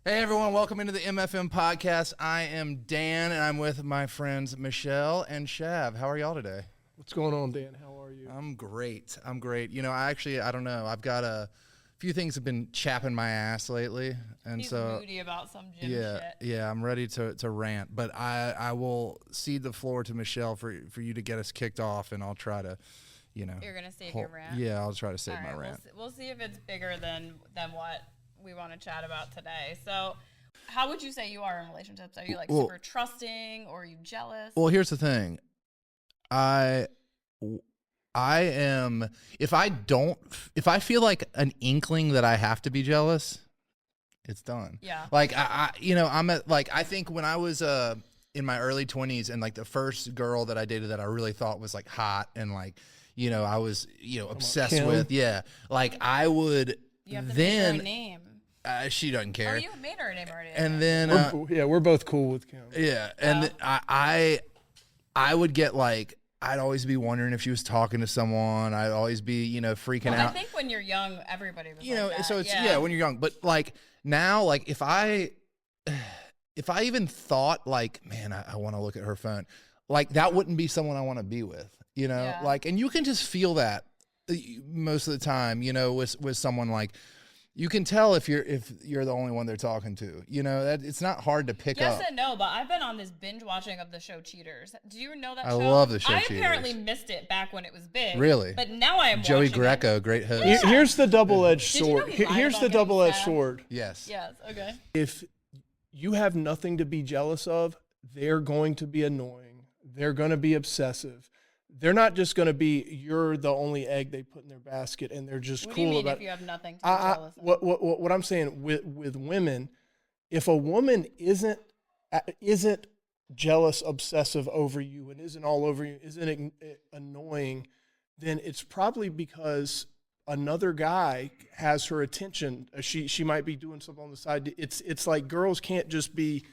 Hey everyone, welcome into the MFM Podcast. I am Dan, and I'm with my friends Michele and Shav. How are y'all today? What's going on, Dan? How are you? I'm great. You know, I don't know. I've got a few things have been chapping my ass lately, and He's so moody about some gym shit. yeah, I'm ready to rant. But I will cede the floor to Michele for you to get us kicked off, and I'll try to, you know. You're gonna save your rant. Yeah, I'll try to save All my right, rant. We'll see if it's bigger than what we want to chat about today. So, how would you say you are in relationships? Are you like super trusting, or are you jealous? Well, here's the thing. I am, if I feel like an inkling that I have to be jealous, it's done. Yeah. Like I'm at, like, I think when I was in my early 20s, and like the first girl that I dated that I really thought was like hot, and like, I was, obsessed Kim? with, like I would You have to then make her a name. She doesn't care. Oh, you made her a name already. And then we're both cool with Kim. yeah, and I would get like, I'd always be wondering if she was talking to someone. I'd always be, freaking out. I think when you're young, everybody was that. So it's when you're young. But like now, like if I even thought like, man, I want to look at her phone, like that wouldn't be someone I want to be with, Yeah. like, and you can just feel that most of the time, with someone. Like you can tell if you're the only one they're talking to, that it's not hard to pick up. Yes and no, but I've been on this binge watching of the show Cheaters. Do you know that I show? love the show I Cheaters. apparently missed it back when it was big. Really? But now I am Joey watching Greco, it. great host. Yeah. Here's the double-edged Did you know sword. he lied Here's about the getting double-edged fat? sword. Yes. Yes, okay. If you have nothing to be jealous of, they're going to be annoying. They're going to be obsessive. They're not just going to be, you're the only egg they put in their basket, and they're just What cool do you mean about if you have nothing to be jealous of? What I'm saying with women, if a woman isn't jealous, obsessive over you, and isn't all over you, isn't annoying, then it's probably because another guy has her attention. She might be doing something on the side. It's like girls can't just be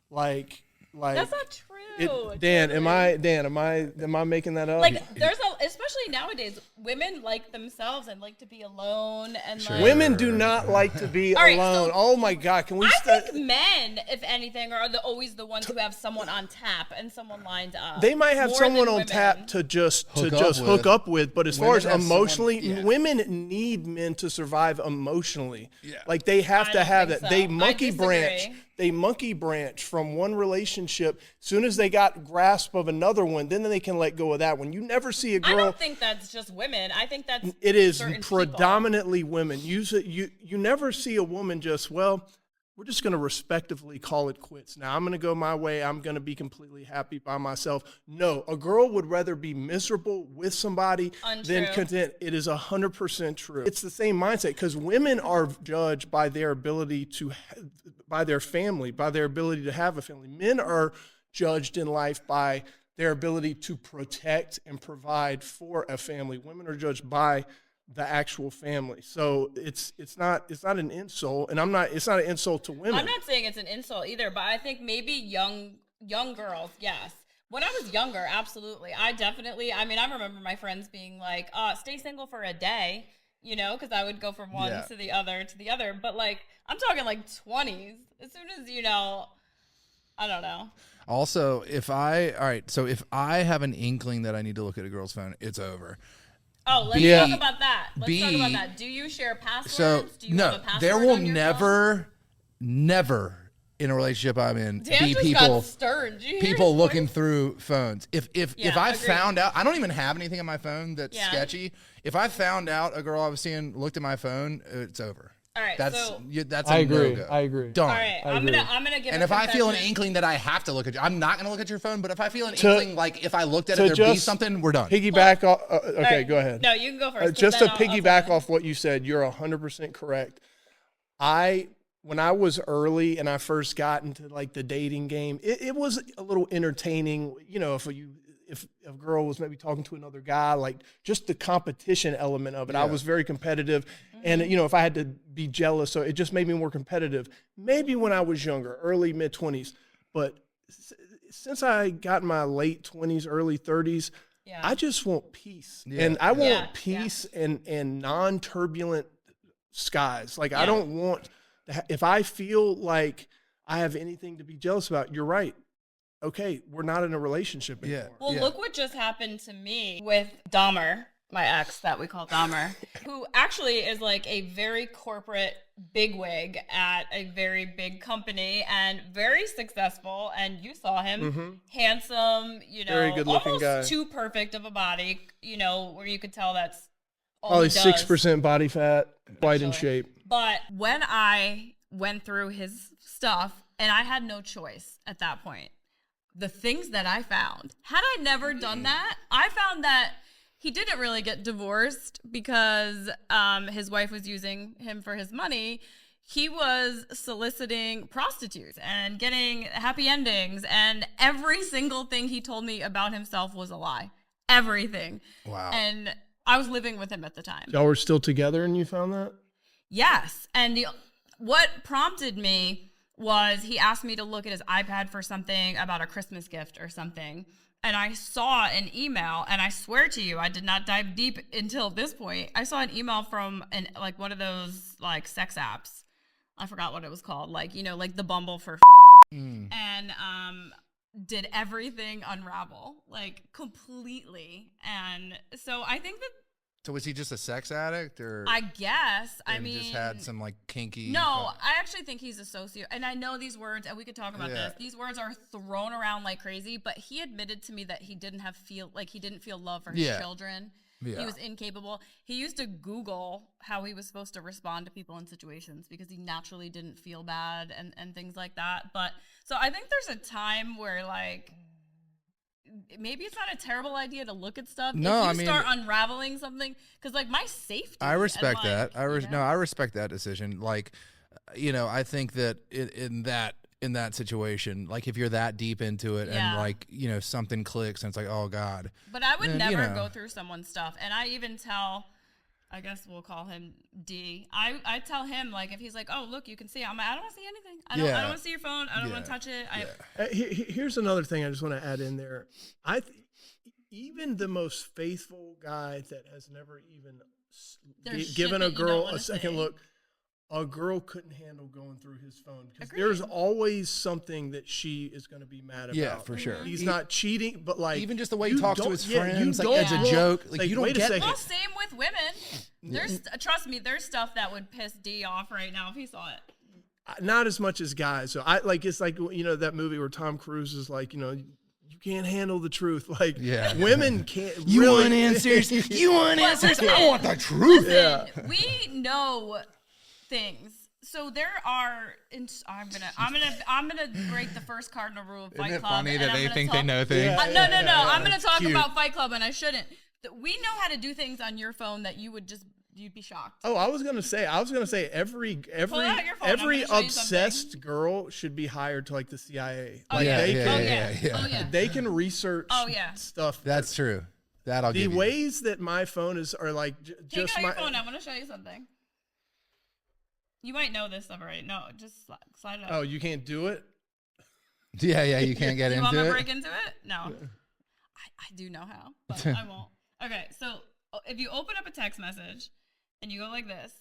like. That's not true. Dan, am I making that up? Like, especially nowadays, women like themselves and like to be alone, and Sure. like Women do not like to be All right, alone. so Oh my God, can we? I think men, if anything, are always the ones who have someone on tap and someone lined up. They might have more someone than on women. tap to just Hook hook up with, but as far Women as have emotionally, someone- yeah. women need men to survive emotionally. Yeah. Like they have I to don't have think that. so. They I monkey branch. disagree. They monkey branch from one relationship. Soon as they got grasp of another one, then they can let go of that one. You never see a I girl. don't think that's just women. I think that's It is certain predominantly women. You never see a woman just, well, we're just going to respectively call it quits. Now I'm going to go my way. I'm going to be completely happy by myself. No, a girl would rather be miserable with somebody than Untrue. content. It is 100% true. It's the same mindset because women are judged by their ability by their family, by their ability to have a family. Men are judged in life by their ability to protect and provide for a family. Women are judged by the actual family. So it's not an insult, and it's not an insult to women. I'm not saying it's an insult either, but I think maybe young girls, yes. When I was younger, absolutely. I remember my friends being like, stay single for a day, because I would go from one Yeah. to the other. But like, I'm talking like 20s. As soon as, I don't know. Also, if I have an inkling that I need to look at a girl's phone, it's over. Oh, let's B- talk about that. B- Talk about that. Do you share passwords? So Do you have a no, password there will on your phone? never in a relationship I'm in Dan be just people got stern. Did you hear people his looking voice? through phones. If Yeah, I agreed. found out, I don't even have anything on my phone that's Yeah. sketchy. If I found out a girl I was seeing looked at my phone, it's over. All right, That's so- that's I a agree. no-go. I agree. Done. All right, I'm gonna give. And a if I feel an confession. inkling that I have to look at you, I'm not going to look at your phone. But if I feel an inkling, like if I looked at it, to there'd be just something, we're done. Piggyback off. Okay, All right, go ahead. No, you can go first. 'cause Just to then I'll piggyback tell you. off what you said, you're 100% correct. When I was early and I first got into like the dating game, it was a little entertaining. If a girl was maybe talking to another guy, like just the competition element of it. I Yeah. was very competitive, and if I had to be jealous, so it just made me more competitive. Maybe when I was younger, early mid-20s, but since I got in my late 20s, early 30s, Yeah. I just want peace, Yeah. and I want Yeah, peace and non-turbulent skies. Like I don't want If I feel like I have anything to be jealous about, you're right. Okay, we're not in a relationship anymore. Well, look what just happened to me with Dahmer, my ex that we call Dahmer, who actually is like a very corporate bigwig at a very big company and very successful. And you saw him, handsome, very good looking almost guy. too perfect of a body, where you could tell that's all Probably he does. 6% body fat, white in shape. But when I went through his stuff, and I had no choice at that point, the things that I found, had I never done that, I found that he didn't really get divorced because his wife was using him for his money. He was soliciting prostitutes and getting happy endings, and every single thing he told me about himself was a lie. Everything. Wow. And I was living with him at the time. Y'all were still together and you found that? Yes. And what prompted me was he asked me to look at his iPad for something about a Christmas gift or something. And I saw an email, and I swear to you, I did not dive deep until this point. I saw an email from one of those like sex apps. I forgot what it was called. Like the Bumble for and did everything unravel like completely. And so I think that. So was he just a sex addict, or I guess just had some like kinky? No, I actually think he's a socio. And I know these words, and we could talk about this. These words are thrown around like crazy. But he admitted to me that he didn't feel love for his children. Yeah. He was incapable. He used to Google how he was supposed to respond to people in situations because he naturally didn't feel bad and things like that. But so I think there's a time where like. Maybe it's not a terrible idea to look at stuff. No, if you start unraveling something, because like my safety. I respect that. I respect that decision. Like, I think that in that situation, like if you're that deep into it and like something clicks and it's like, oh God. But I would never go through someone's stuff, and I even tell. I guess we'll call him D. I tell him, like, if he's like, oh, look, you can see. I'm like, I don't want to see anything. I don't want to see your phone. I don't want to touch it. Here's another thing I just want to add in there. Even the most faithful guy that has never even given a girl a second look, a girl couldn't handle going through his phone because there's always something that she is going to be mad about. Yeah, for sure. He's not cheating, but like even just the way he talks to his friends, like as a joke, like you don't get it. Well, same with women. Trust me, there's stuff that would piss D off right now if he saw it. Not as much as guys. So it's like that movie where Tom Cruise is like you can't handle the truth. Like women can't. You want answers? You want answers? I want the truth. Listen, we know things. So there are. I'm gonna break the first cardinal rule of Fight Club. Isn't it funny that they think they know things? No. I'm gonna talk about Fight Club, and I shouldn't. We know how to do things on your phone that you'd be shocked. Oh, I was gonna say every obsessed girl should be hired to like the CIA. They can research stuff. That's true. That'll give you. The ways that my phone are like just Take out my your phone. I'm gonna show you something. You might know this stuff already. No, just slide it up. Oh, you can't do it? Yeah, you can't get into it. You want me to break into it? No. I do know how, but I won't. Okay, so if you open up a text message and you go like this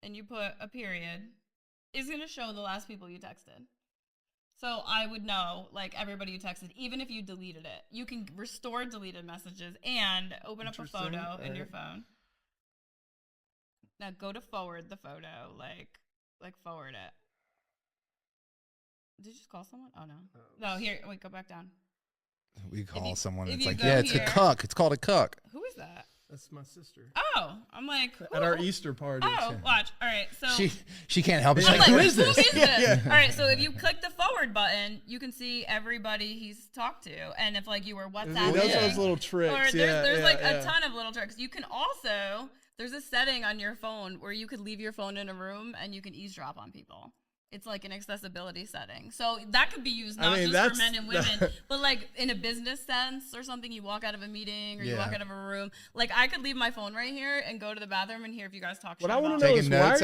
and you put a period, it's going to show the last people you texted. So I would know, like, everybody you texted, even if you deleted it. You can restore deleted messages and open up a photo in your phone. Now go to forward the photo, like forward it. Did you just call someone? Oh, no. No, here, wait, go back down. We call someone, it's like, it's a cuck. It's called a cuck. Who is that? That's my sister. Oh, I'm like, at our Easter party. Oh, watch. All right, so she can't help it. She's like, who is this? All right, so if you click the forward button, you can see everybody he's talked to, and if like you were WhatsApping, those little tricks. Or there's a ton of little tricks. You can also there's a setting on your phone where you could leave your phone in a room and you can eavesdrop on people. It's like an accessibility setting. So that could be used not just for men and women, but like in a business sense or something. You walk out of a meeting or you walk out of a room. Like I could leave my phone right here and go to the bathroom and hear if you guys talk shit. What I want to know is why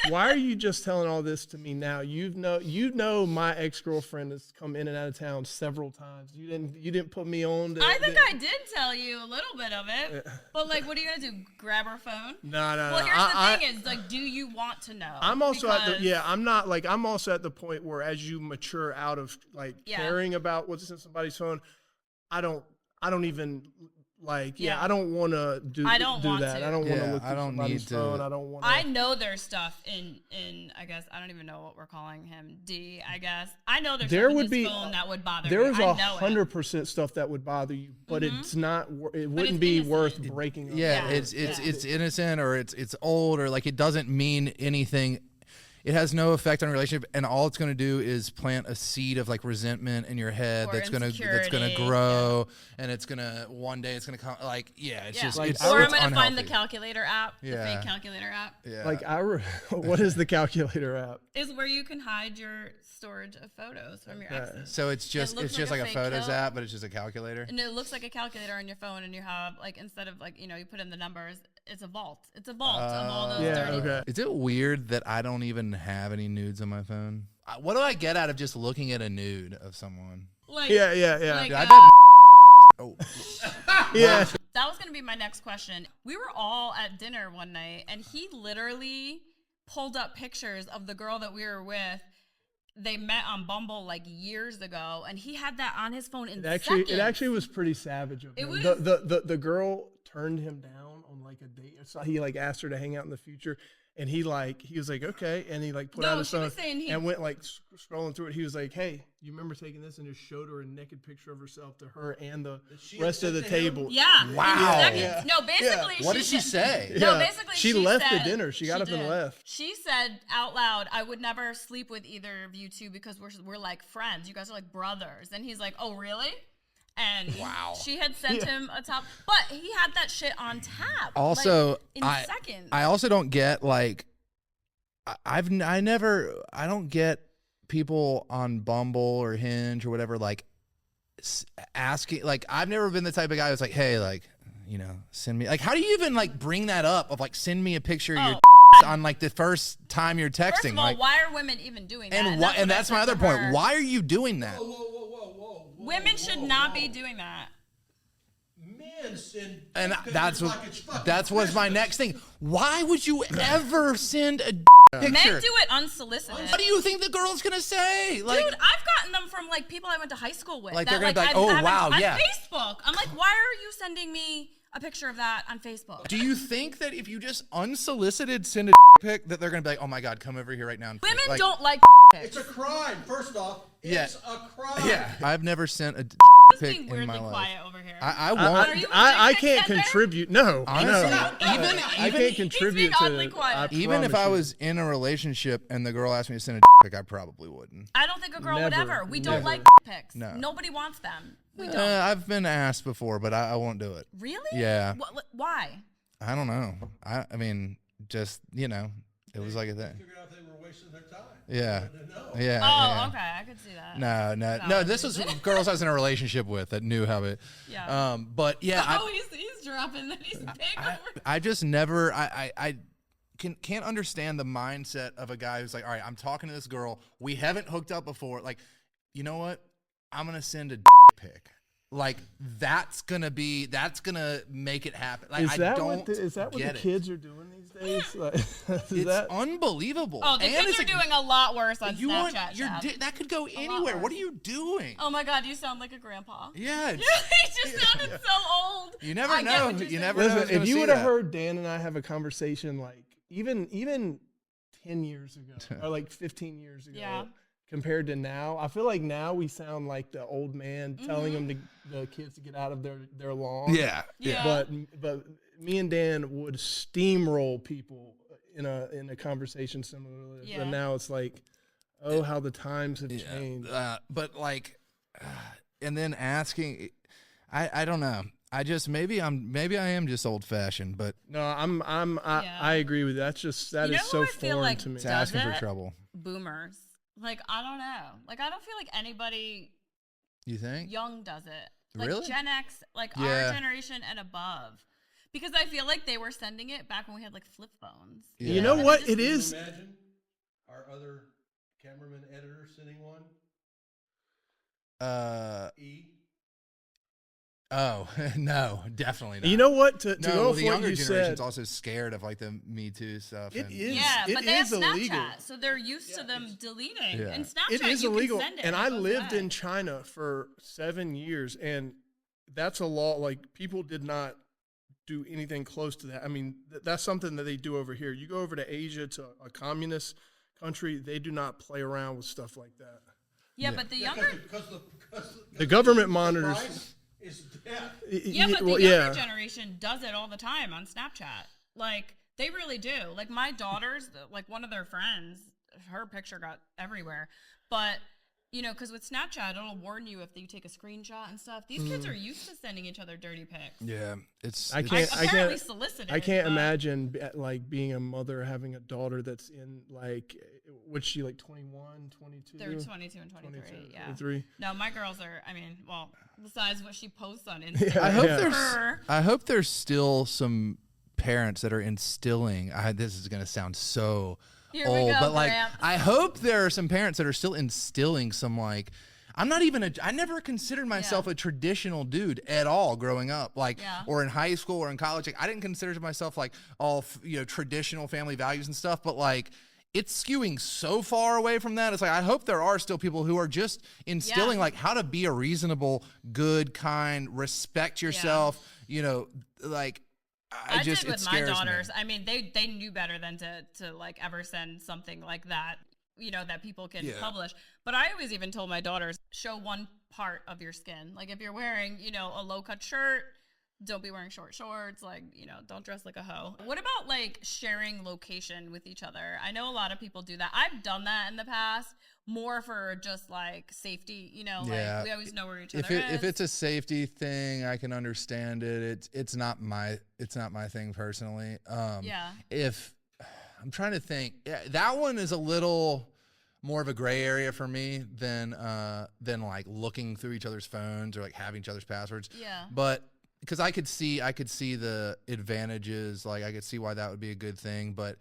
Why are you just telling all this to me now? You know my ex-girlfriend has come in and out of town several times. You didn't put me on. I think I did tell you a little bit of it, but like, what are you gonna do? Grab her phone? No. Well, here's the thing: is like, do you want to know? I'm also I'm also at the point where as you mature out of like caring about what's in somebody's phone, I don't even. Like, I don't want to do that. I don't want to look through somebody's phone. I don't want to. I know there's stuff in, I guess, I don't even know what we're calling him, D, I guess. I know there's stuff in his phone that would bother me. There is 100% stuff that would bother you, but it's not, it wouldn't be worth breaking up. Yeah, it's innocent or it's old or like it doesn't mean anything. It has no effect on a relationship, and all it's going to do is plant a seed of like resentment in your head that's going to grow, and it's going to one day it's going to come like it's just like, it's or it's I'm going to find the unhealthy. calculator app, the fake calculator app. Yeah, like what is the calculator app? Is where you can hide your storage of photos from your exes. So it's just like a photos app, but it's just a calculator. And it looks like a calculator on your phone, and you have like instead of like you put in the numbers, it's a vault. It's a vault of all those dirty. Okay. Is it weird that I don't even have any nudes on my phone? What do I get out of just looking at a nude of someone? Like, yeah. Like, I bet. Oh. Yeah. That was going to be my next question. We were all at dinner one night, and he literally pulled up pictures of the girl that we were with. They met on Bumble like years ago, and he had that on his phone in seconds. It actually was pretty savage of him. The girl turned him down on like a date. So he like asked her to hang out in the future, and he was like okay, and he like put out his phone and went like scrolling through it. He was like, hey, you remember taking this? And just showed her a naked picture of herself to her and the rest of the table. Yeah. Wow. Yeah. No, basically. What did she say? No, basically she left the dinner. She got up and left. She said out loud, I would never sleep with either of you two because we're like friends. You guys are like brothers. And he's like, oh, really? And she had sent him a top, but he had that shit on tap. Also, like, in seconds. I also don't get like, I don't get people on Bumble or Hinge or whatever like asking. Like, I've never been the type of guy who's like, hey, like, send me. Like, how do you even like bring that up of like send me a picture of your on like the first time you're texting? First of all, like, why are women even doing that? And that's my other point. Why are you doing that? Whoa, women should not be doing that. Men send and that's what's my next thing. Why would you ever send a picture? Men do it unsolicited. What do you think the girl's gonna say? Like, dude, I've gotten them from like people I went to high school with. Like they're gonna be like, oh wow, on yeah. Facebook. I'm like, why are you sending me a picture of that on Facebook? Do you think that if you just unsolicited send a pic that they're gonna be like, oh my god, come over here right now? And women don't like pics. It's a crime. First off, it's a crime. Yeah, I've never sent a pic being in my weirdly life. quiet over here. I won't. I can't contribute. No, honestly, I can't contribute oddly quiet. Even if I was in a relationship and the girl asked me to send a pic, I probably wouldn't. I don't think a girl would ever. We don't like pics. No. Nobody wants them. We don't. I've been asked before, but I won't do it. Really? Yeah. Why? I don't know. I mean, just it was like a thing. Figured out they were wasting their time. Yeah. No. Yeah. Oh, yeah. okay. I could see that. No. This was girls I was in a relationship with that knew how it. Yeah. But yeah. He's dropping that he's big over. I just never. I can't understand the mindset of a guy who's like, all right, I'm talking to this girl. We haven't hooked up before. Like, you know what? I'm gonna send a pic. Like that's gonna make it happen. Like is that what the kids are doing these days? Like, it's unbelievable. Oh, the kids are doing a lot worse on Snapchat. That could go anywhere. What are you doing? Oh my god, you sound like a grandpa. Yeah, he just sounded so old. You never know. You never know. Listen, if you would have heard Dan and I have a conversation like even 10 years ago or like 15 years ago. Compared to now, I feel like now we sound like the old man telling them the kids to get out of their lawn. Yeah. But me and Dan would steamroll people in a conversation similar to this. And now it's like, oh, how the times have changed. But like, and then asking, I don't know. I just maybe I am just old fashioned, but no, I agree with you. That is so foreign to me. It's asking for trouble. Boomers. Like, I don't know. Like, I don't feel like anybody you think young does it. Like really? Gen X, like our generation and above. Because I feel like they were sending it back when we had like flip phones. Yeah. You know what? It Can is. you imagine our other cameraman editor sending one? Oh, no, definitely not. You know what? To no, go well, off the what younger you generation's said, also scared of like the Me Too stuff. It and, is. Yeah, it but they have is illegal. Snapchat, so they're used to them deleting. Yeah. And Snapchat, It is you illegal. can send it And I it goes lived away. in China for 7 years, and that's a law. Like, people did not do anything close to that. I mean, that's something that they do over here. You go over to Asia, to a communist country, they do not play around with stuff like that. Yeah, but the younger... Because The government monitors. price is death. Yeah, but the well, younger generation does it all the time on Snapchat. Like, they really do. Like, my daughters, like, one of their friends, her picture got everywhere. But, you know, because with Snapchat, it'll warn you if you take a screenshot and stuff. These kids are used to sending each other dirty pics. Yeah, it's. I it's- can't. Apparently solicited. I can't but- imagine like being a mother having a daughter that's in like, what's she like 21, 22? They're 22 and 23, 22, yeah. 23. No, my girls are, I mean, well, besides what she posts on Instagram. I hope Yeah. there's. I hope there's still some parents that are instilling. This is gonna sound so Here we old, go, but like, Gramps. I hope there are some parents that are still instilling some like. I'm not even I never considered myself Yeah. a traditional dude at all growing up, like, Yeah. or in high school or in college. Like, I didn't consider myself like all, traditional family values and stuff, but like, it's skewing so far away from that. It's like, I hope there are still people who are just instilling Yeah. like how to be a reasonable, good, kind, respect yourself, like, I just, did it with my scares daughters. me. I mean, they knew better than to like ever send something like that, that people can publish. But I always even told my daughters, show one part of your skin. Like if you're wearing, a low cut shirt, don't be wearing short shorts. Like, don't dress like a hoe. What about like sharing location with each other? I know a lot of people do that. I've done that in the past, more for just like safety, like we always know where each other is. If it's a safety thing, I can understand it. It's not my thing personally. If I'm trying to think, that one is a little more of a gray area for me than like looking through each other's phones or like having each other's passwords. Yeah. But because I could see the advantages, like I could see why that would be a good thing, but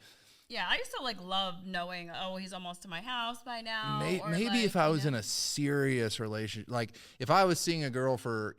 yeah, I used to like love knowing, oh, he's almost to my house by now. Maybe like, if I was in a serious relationship, like if I was seeing a girl for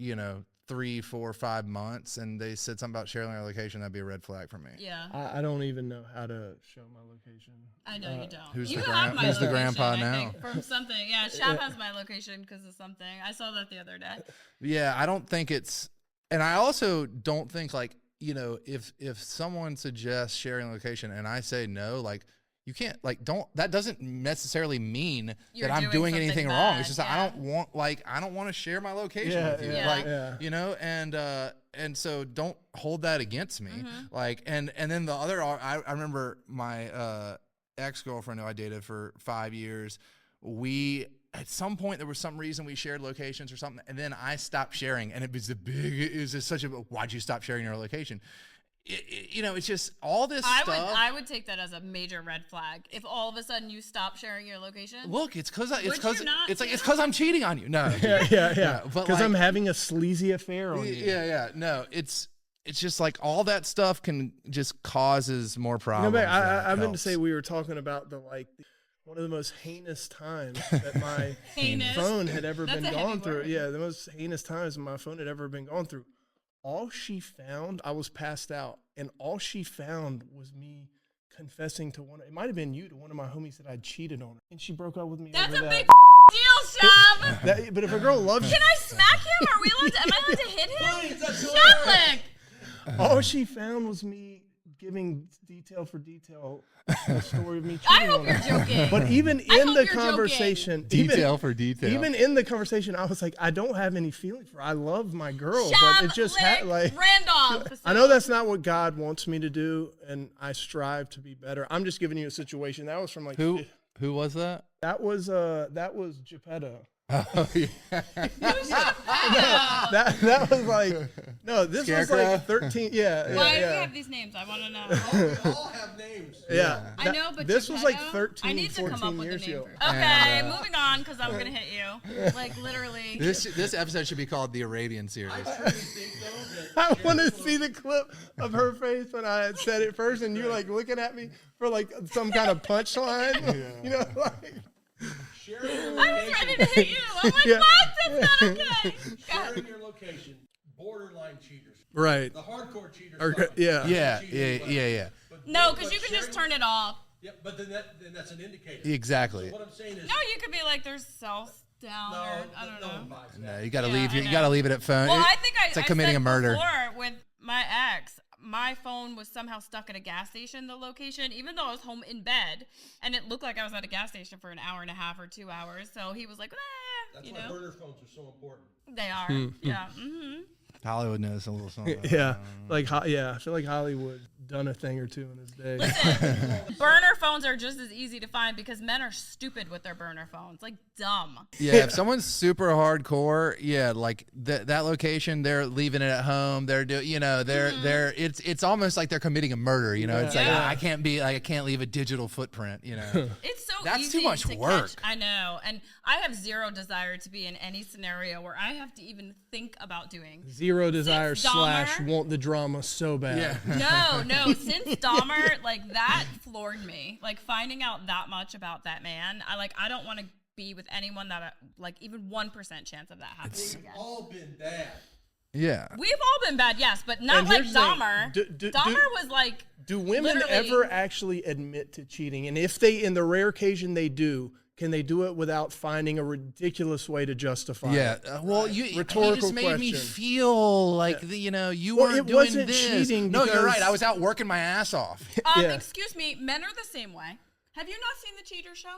3, 4, 5 months and they said something about sharing their location, that'd be a red flag for me. Yeah. I don't even know how to show my location. I know you don't. Who's You the have my who's the location, grandpa I now? think, from something. Yeah, Shav has my location because of something. I saw that the other day. Yeah, I don't think it's, and I also don't think like, if someone suggests sharing location and I say no, like you can't, like, that doesn't necessarily mean You're that I'm doing something anything bad, wrong. It's just that I don't want to share my location with you. And so don't hold that against me. Like, and then the other, I remember my ex-girlfriend who I dated for 5 years, at some point there was some reason we shared locations or something, and then I stopped sharing, and it was just such a, why'd you stop sharing your location? It's just all this stuff. I would take that as a major red flag. If all of a sudden you stop sharing your location. Look, it's because it's because I'm cheating on you. No, Yeah. but Because like, I'm having a sleazy affair on you. Yeah. No, it's just like all that stuff can just causes more problems. But I meant to helps. say we were talking about one of the most heinous times that my Heinous? phone had ever That's been a heavy gone through. word. Yeah, the most heinous times my phone had ever been gone through. All she found, I was passed out, and all she found was me confessing to it might have been you, to one of my homies that I'd cheated on her. And she broke up with me That's over a that. big deal, Shav. But if a girl loves you, Can I smack him? Am I allowed to hit him? Please, that's Shatlick. all she found was me giving detail for detail the story of me cheating I hope on you're her. joking. But even I in hope the you're joking. conversation, detail for detail. even in the conversation, I was like, I don't have any feeling for her. I love my girl, Shav, but it just Randolph. I know that's not what God wants me to do, and I strive to be better. I'm just giving you a situation. That was from like Who was that? That was Geppetto. Oh yeah. That was like no. This Scarecrow? was like 13. Yeah. Why do we yeah. have these names? I want to know. They all have names. Yeah. I know, but this was like Geppetto? 13, I need to come up 14 with a years name ago. for- Okay, moving on, because I'm gonna hit you. Like literally. This episode should be called the Arabian series. I truly think though that I want to see the clip of her face when I had said it first, and you're like looking at me for like some kind of punchline. You know, like. sharing your I was location, ready to hit you. I'm like, Yeah. what? That's not okay. sharing your location, borderline cheaters. Right. The hardcore cheaters. Or, fine. yeah. Yeah. But- No, but because you can sharing- just turn it off. Yeah, but then that's an indicator. Exactly. So what I'm saying is, No, you could be like, there's cells down, no, or I don't no know. one buys that. No, you got to Yeah, leave. I You know. got to leave it at phone. Well, I think it's like committing said a murder. before with my ex, my phone was somehow stuck at a gas station, the location, even though I was home in bed, and it looked like I was at a gas station for an hour and a half or 2 hours. So he was like, That's you why know, burner phones are so important. they are. Yeah. Mm-hmm. Hollywood knows a little something. Yeah, like I feel like Hollywood done a thing or two in his day. Listen, burner phones are just as easy to find because men are stupid with their burner phones, like dumb. Yeah, if someone's super hardcore, yeah, like that location, they're leaving it at home. They're they're it's almost like they're committing a murder. You know, it's like Yeah. I can't leave a digital footprint. You know, It's so That's easy too much to work. catch. I know, and I have zero desire to be in any scenario where I have to even think about doing. Zero desire Since Dahmer- / want the drama so bad. yeah. No, since Dahmer, like that floored me. Like finding out that much about that man, I don't want to be with anyone that like even 1% chance of that happening We've again. all been bad. Yeah. We've all been bad, yes, but not And like here's the thing, Dahmer. Dahmer was like. Do women Literally. ever actually admit to cheating? And if they, in the rare occasion they do, can they do it without finding a ridiculous way to justify Yeah. it? Well, you Rhetorical just made me question. feel like you Well, weren't it doing wasn't this. cheating No, you're right. because- I was out working my ass off. Yeah. Excuse me, men are the same way. Have you not seen the Cheater Show?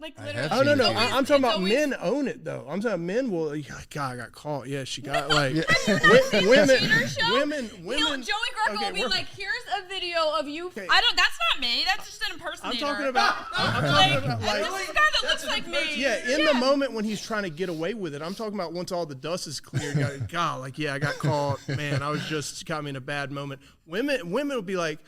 Like I literally. have Oh, no, seen no. it. I'm talking about always- men own it, though. I'm talking about men will, God, I got caught. Yeah, she got, like, Cheater women. Joey Greco Okay, will be we're- like, "Here's a video of you." Okay. That's not me. That's just an I'm impersonator. talking about, Like, like, this is a guy that looks like me. yeah, in the moment when he's trying to get away with it. I'm talking about once all the dust is cleared. God, like, yeah, I got caught. Man, I was just got me in a bad moment. Women will be like,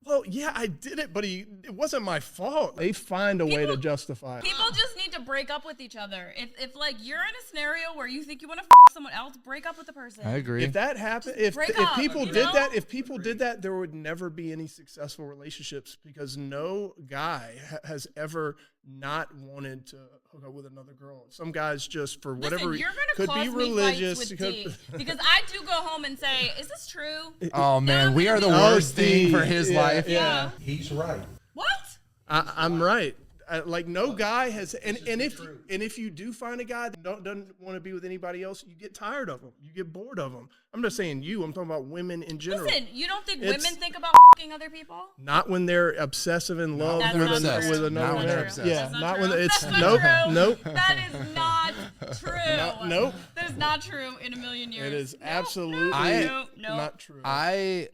well, yeah, I did it, but it wasn't my fault. They find a way to justify it. People just need to break up with each other. If like you're in a scenario where you think you want to someone else, break up with the person. I agree. If that happened, if break if up, people you did know? that, there would never be any successful relationships because no guy has ever not wanted to hook up with another girl. Some guys just for whatever Listen, you're gonna could cause be me religious. fights with D, because I do go home and say, "Is this true?" Oh man, we are the Oh, worst thing D, for his yeah, life. yeah. He's right. What? I'm right. Like no guy has, and the if truth. you do find a guy that doesn't want to be with anybody else, you get tired of them. You get bored of them. I'm not saying you. I'm talking about women in general. Listen, you don't think It's- women think about fucking other people? Not when they're obsessive in love That's with, not obsessed. true. with another Not when they're man. obsessed. Yeah, That's not true. when it's That's not nope, true. nope. That is not true. Nope. That is not true in a million years. It is No, absolutely no, not true.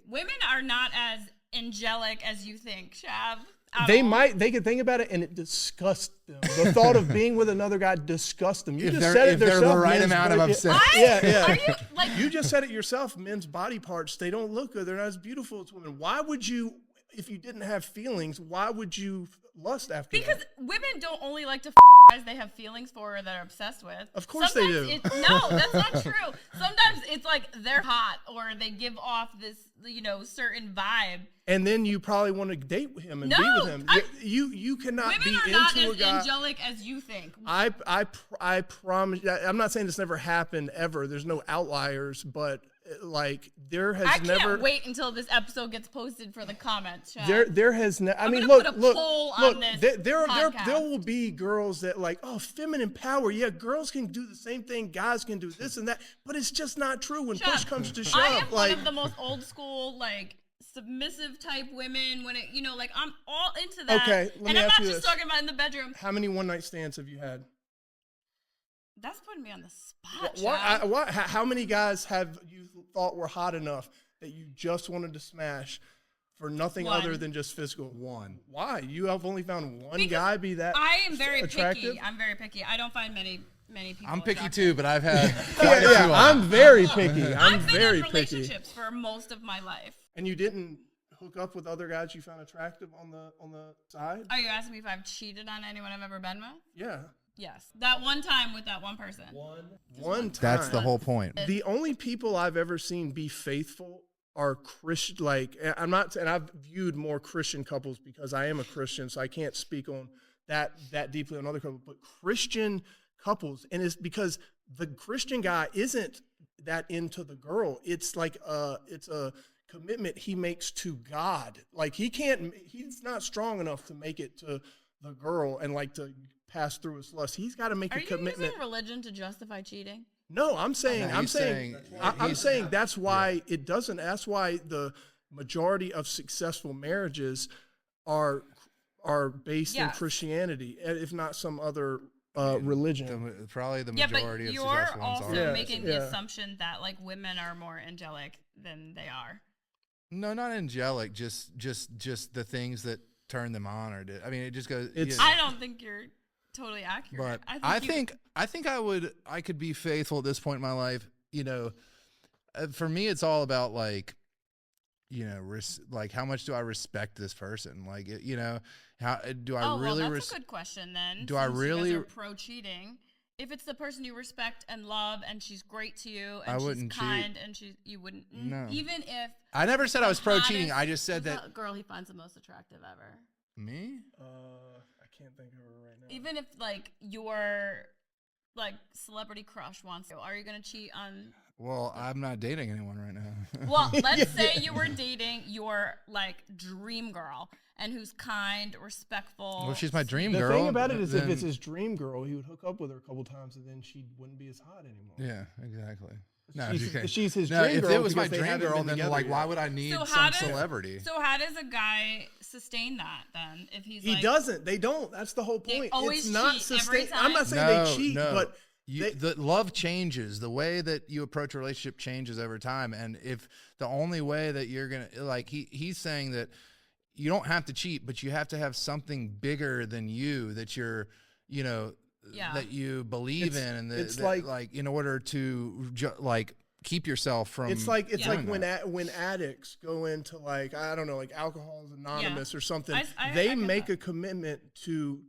Women are not as angelic as you think, Shav. at They all. they could think about it and it disgusts them. The thought of being with another guy disgusts them. You If just they're- said it if they're the yourself, right men's amount of body- obsessed. Yeah. Are you like? You just said it yourself. Men's body parts, they don't look good. They're not as beautiful as women. Why would you, if you didn't have feelings, why would you lust after Because that? women don't only like to guys they have feelings for or that are obsessed with. Of course they do. No, that's not true. Sometimes it's like they're hot or they give off this, certain vibe. And then you probably want to date with him and be No, with him. I- You cannot Women be are not into a as guy. angelic as you think. I promise. I'm not saying this never happened ever. There's no outliers, but like there has I never. can't wait until this episode gets posted for the comments. Shav. There has never. I mean, gonna look, put a look, poll on look. this There podcast. will be girls that like, oh, feminine power. Yeah, girls can do the same thing. Guys can do this and that. But it's just not true when push Shav, comes to I shove. am Like, one of the most old school, submissive type women. When it, I'm all into that. Okay, let and me I'm ask not you just this. talking about in the bedroom. how many one night stands have you had? That's putting me on the spot. Shav. How many guys have you thought were hot enough that you just wanted to smash for nothing One. other than just physical? One. Why? You have only found one Because guy be that I am very attractive? picky. I'm very picky. I don't find many people. I'm picky attractive. too, but I've had quite a few. I'm very picky. I'm I've been very in picky. relationships for most of my life. And you didn't hook up with other guys you found attractive on the side? Are you asking me if I've cheated on anyone I've ever been with? Yeah. Yes. That one time with that one person. One time. That's the whole point. The only people I've ever seen be faithful are Christian. Like, I'm not, and I've viewed more Christian couples because I am a Christian, so I can't speak on that deeply on other couples. But Christian couples, and it's because the Christian guy isn't that into the girl. It's like it's a commitment he makes to God. Like he's not strong enough to make it to the girl and like to pass through his lust. He's got to make a commitment. Are you using religion to justify cheating? No, I'm saying that's why it doesn't. That's why the majority of successful marriages are based in Christianity, if not some other religion. Probably the majority of successful ones are. You're also making the assumption that like women are more angelic than they are. No, not angelic. Just the things that turn them on, I mean, it just goes. I don't think you're totally accurate. But I think I could be faithful at this point in my life. You know, for me, it's all about like, you know, like how much do I respect this person? Like, you know, how do I really? Well, that's a good question. Then, do I really? You guys are pro cheating. If it's the person you respect and love, and she's great to you, and she's kind, cheat. and you wouldn't. No. Even if I never said I was pro cheating. I just said that girl he finds the most attractive ever. Me? I can't think of her right now. Even if like your like celebrity crush wants to, are you gonna cheat on? Well, I'm not dating anyone right now. Well, let's say you were dating your like dream girl and who's kind, respectful. Well, she's my dream girl. The thing about it is, if it's his dream girl, he would hook up with her a couple times, and then she wouldn't be as hot anymore. Yeah, exactly. No, she's his dream girl. If it was my dream girl, then like, why would I need some celebrity? So how does a guy sustain that then? If he doesn't. They don't. That's the whole point. They always it's not cheat every time? I'm not saying they cheat, but the love changes. The way that you approach a relationship changes over time. And if the only way that you're gonna like, he's saying that you don't have to cheat, but you have to have something bigger than you that you're, you know. Yeah. That you believe in, and it's like in order to like keep yourself from. It's like when addicts go into like, I don't know, like Alcoholics Anonymous or something. They make a commitment to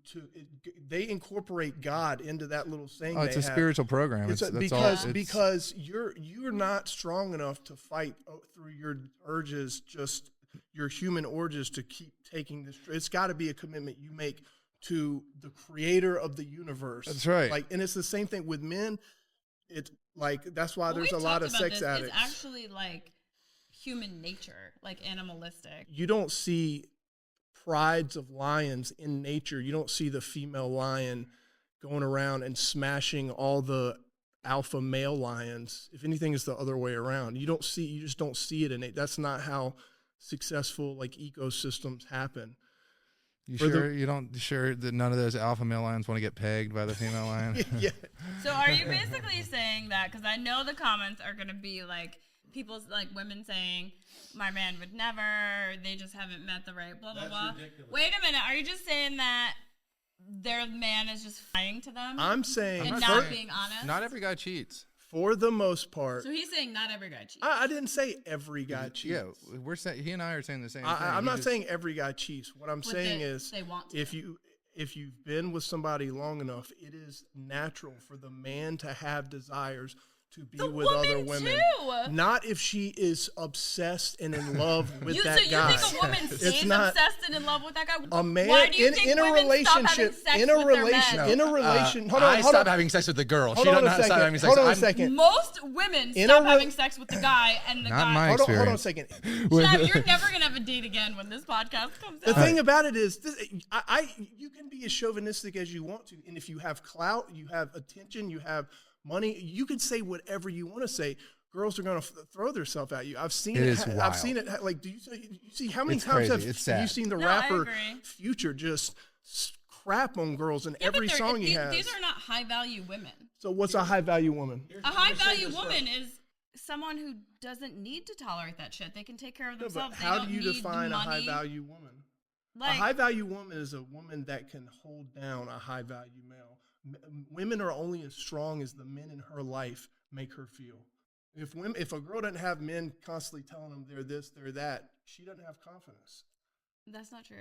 they incorporate God into that little thing. Oh, it's a spiritual program. Because you're not strong enough to fight through your urges, just your human urges to keep taking this. It's got to be a commitment you make to the creator of the universe. That's right. Like, and it's the same thing with men. It's like, that's why there's a lot of sex addicts. It's actually like human nature, like animalistic. You don't see prides of lions in nature. You don't see the female lion going around and smashing all the alpha male lions. If anything, it's the other way around. You just don't see it in it. That's not how successful like ecosystems happen. You sure that none of those alpha male lions want to get pegged by the female lion? Yeah. So are you basically saying that, because I know the comments are going to be like people's like women saying my man would never, they just haven't met the right blah blah blah. Ridiculous. Wait a minute, are you just saying that their man is just lying to them? I'm saying and not being honest. Not every guy cheats. For the most part. So he's saying not every guy cheats. I didn't say every guy cheats. Yeah, we're saying, he and I are saying the same thing. I'm not saying every guy cheats. What I'm saying is, they want to. if you've been with somebody long enough, it is natural for the man to have desires to be with other women. Too. Not if she is obsessed and in love with that so guy. You think a woman stays obsessed and in love with that guy? A man Why do you think in a relationship, Hold on. Stop having sex with the girl. She doesn't stop having sex. Hold on a second. Most women stop having sex with the guy, and the guy. Hold on a second. Shav, you're never gonna have a date again when this podcast comes out. The thing about it is, you can be as chauvinistic as you want to, and if you have clout, you have attention, you have money, you can say whatever you want to say. Girls are going to throw themselves at you. I've seen it. I've seen it. Like, do you see how many times have you seen the rapper Future just crap on girls in every song he has? These are not high value women. So what's a high value woman? A high value woman is someone who doesn't need to tolerate that shit. They can take care of themselves. But how do you define a high value woman? Like, a high value woman is a woman that can hold down a high value male. Women are only as strong as the men in her life make her feel. If a girl doesn't have men constantly telling them they're this, they're that, she doesn't have confidence. That's not true.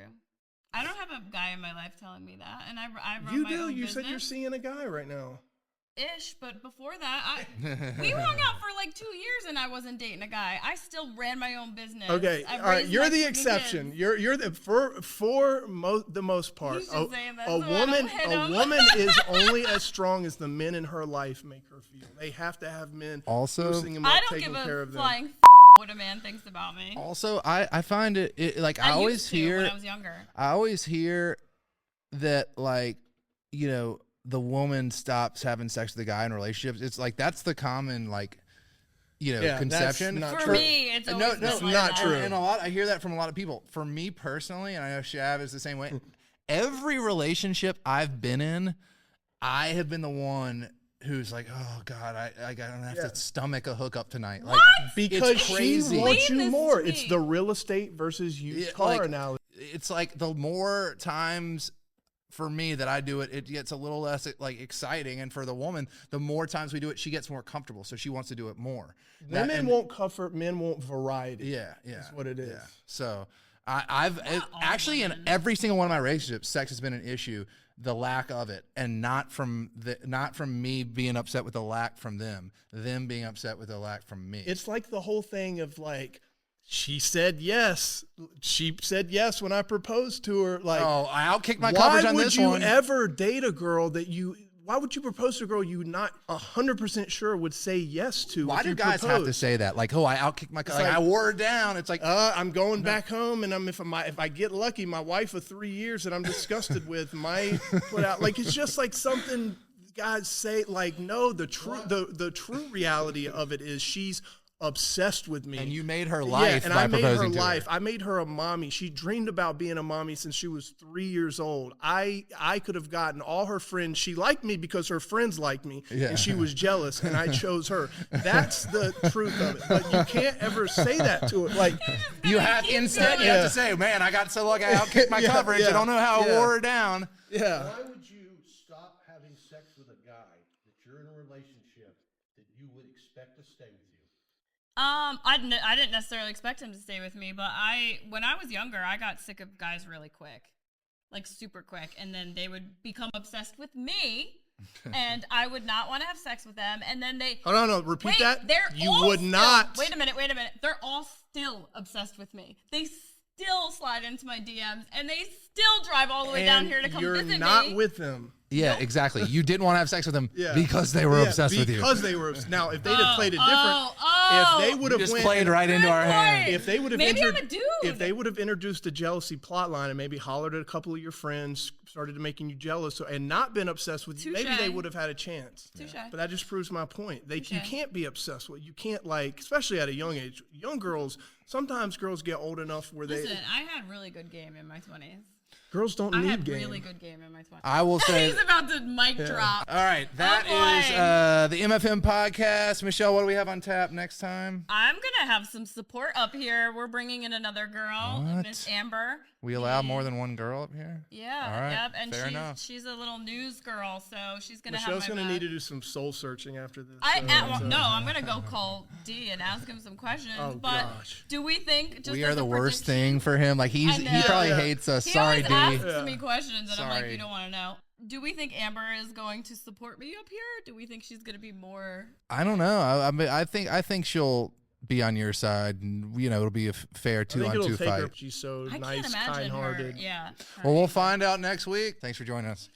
I don't have a guy in my life telling me that, and I run You my do. own You business. said you're seeing a guy right now. Ish, but before that, we hung out for like 2 years, and I wasn't dating a guy. I still ran my own business. Okay, I all right. raised You're my the freaking exception. kids. You're the the most part. He's just saying that a so I don't hit him. woman is only as strong as the men in her life make her feel. They have to have men Also, boosting them up, I don't taking give care a of them. flying what a man thinks about me. Also, I find it like I always used to hear when I was younger. I always hear that, like, the woman stops having sex with the guy in relationships. It's like that's the common, like, conception. That's not For true. me, it's always been it's like not that. true. And I hear that from a lot of people. For me personally, and I know Shav is the same way. Every relationship I've been in, I have been the one who's like, oh God, I don't have to stomach a hookup tonight. Like, Because it's she crazy. wants Explain you this more. to It's me. the real estate versus used car analogy. It's like the more times for me that I do it, it gets a little less like exciting. And for the woman, the more times we do it, she gets more comfortable. So she wants to do it more. Women want comfort, men want variety. Yeah. That's what it is. Yeah. So I've actually in every single one of my relationships, sex has been an issue. The lack of it, and not from me being upset with the lack from them being upset with the lack from me. It's like the whole thing of like, she said yes. She said yes when I proposed to her. Like, oh, I outkicked my coverage on this one. Why would you ever date a girl why would you propose to a girl you not 100% sure would say yes to? Why do guys have to say that? Like, oh, I outkicked my coverage. Like, I wore her down. It's like, I'm going back home, and if I get lucky, my wife of 3 years that I'm disgusted with might put out. Like, it's just like something guys say. Like, no, the true reality of it is she's obsessed with me. And you made her life and by I made proposing her to life. her. I made her a mommy. She dreamed about being a mommy since she was 3 years old. I could have gotten all her friends. She liked me because her friends liked me, and she was jealous, and I chose her. That's the truth of it. But you can't ever say that to her. Like, you have to say, man, I got so lucky I outkicked my coverage. I don't know how I wore her down. Yeah. Why would you stop having sex with a guy that you're in a relationship that you would expect to stay with you? I didn't necessarily expect him to stay with me, but when I was younger, I got sick of guys really quick, like super quick, and then they would become obsessed with me, and I would not want to have sex with them, and then they. Oh no! Repeat that. You would still, not. Wait a minute. They're all still obsessed with me. They still slide into my DMs, and they still drive all the way down here to come visit me. You're not with them. Yeah, exactly. You didn't want to have sex with them because they were obsessed with you. Because they were. Now, if they'd have played it different, if they would have just played right into our hand. If they would have maybe I'm a dude. If they would have introduced a jealousy plot line and maybe hollered at a couple of your friends, started making you jealous, and not been obsessed with you, maybe they would have had a chance. But that just proves my point. You can't be obsessed with. You can't, like, especially at a young age. Young girls. Sometimes girls get old enough where Listen, I had really good game in my 20s. Girls don't need game. I had really good game in my 20s. I will say. He's about to mic drop. All right, that is the MFM podcast. Michele, what do we have on tap next time? I'm gonna have some support up here. We're bringing in another girl, What? Miss Amber. We allow more than one girl up here? Yeah. All right, Yep. And fair enough. she's a little news girl, so she's gonna Michelle's have my gonna back. need to do some soul searching after this. No, I'm gonna go call D and ask him some questions. Oh, but gosh. do we think just We as are a the worst prediction- thing for him. Like he probably hates us. He Sorry, always D. asks me questions, and I'm like, Sorry. you don't want to know. Do we think Amber is going to support me up here? Do we think she's gonna be more? I don't know. I mean, I think she'll be on your side, and it'll be a fair I think 2-on-2 it'll take fight. her. She's so I nice, can't imagine kind-hearted. her. Yeah. Well, we'll find out next week. Thanks for joining us.